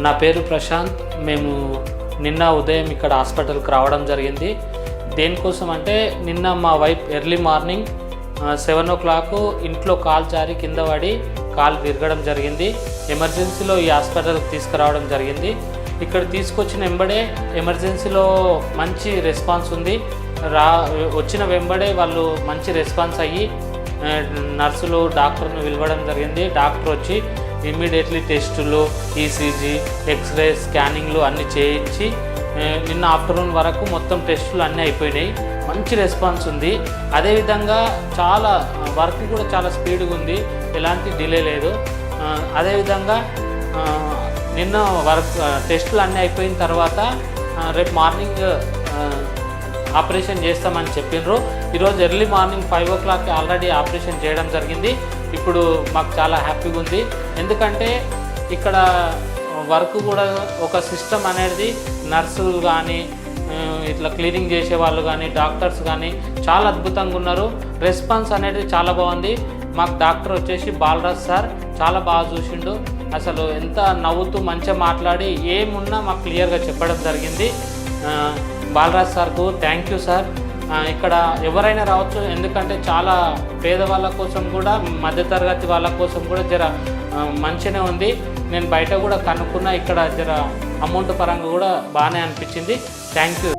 నా పేరు ప్రశాంత్. మేము నిన్న ఉదయం ఇక్కడ హాస్పిటల్కి రావడం జరిగింది. దేనికోసం అంటే నిన్న మా వైఫ్ ఎర్లీ మార్నింగ్ 7 o'clock ఇంట్లో కాలు జారి కింద పడి కాలు విరగడం జరిగింది. ఎమర్జెన్సీలో ఈ హాస్పిటల్కి తీసుకురావడం జరిగింది. ఇక్కడ తీసుకొచ్చిన వెంబడే ఎమర్జెన్సీలో మంచి రెస్పాన్స్ ఉంది. వచ్చిన వెంబడే వాళ్ళు మంచి రెస్పాన్స్ అయ్యి నర్సులు డాక్టర్ను పిలవడం జరిగింది. డాక్టర్ వచ్చి ఇమ్మీడియట్లీ టెస్టులు, ఈసీజీ, ఎక్స్రే, స్కానింగ్లు అన్నీ చేయించి నిన్న ఆఫ్టర్నూన్ వరకు మొత్తం టెస్టులు అన్నీ అయిపోయినాయి. మంచి రెస్పాన్స్ ఉంది. అదేవిధంగా చాలా వర్క్ కూడా చాలా స్పీడ్గా ఉంది, ఎలాంటి డిలే లేదు. అదేవిధంగా నిన్న వర్క్ టెస్టులు అన్నీ అయిపోయిన తర్వాత రేపు మార్నింగ్ ఆపరేషన్ చేస్తామని చెప్పిండ్రు. ఈరోజు early morning 5 o'clock already operation చేయడం జరిగింది. ఇప్పుడు మాకు చాలా హ్యాపీగా ఉంది. ఎందుకంటే ఇక్కడ వర్క్ కూడా ఒక సిస్టమ్ అనేది నర్సులు కానీ ఇట్లా క్లీనింగ్ చేసే వాళ్ళు కానీ డాక్టర్స్ కానీ చాలా అద్భుతంగా ఉన్నారు. రెస్పాన్స్ అనేది చాలా బాగుంది. మాకు డాక్టర్ వచ్చేసి బాలరాజ్ సార్ చాలా బాగా చూసిండు. అసలు ఎంత నవ్వుతూ మంచిగా మాట్లాడి ఏమున్నా మాకు క్లియర్గా చెప్పడం జరిగింది. బాలరాజ్ సార్కు థ్యాంక్ యూ సార్. ఇక్కడ ఎవరైనా రావచ్చు, ఎందుకంటే చాలా పేదవాళ్ళ కోసం కూడా మధ్యతరగతి వాళ్ళ కోసం కూడా జర మంచిగానే ఉంది. నేను బయట కూడా కనుక్కున్నా, ఇక్కడ జర అమౌంట్ పరంగా కూడా బాగానే అనిపించింది. Thank you.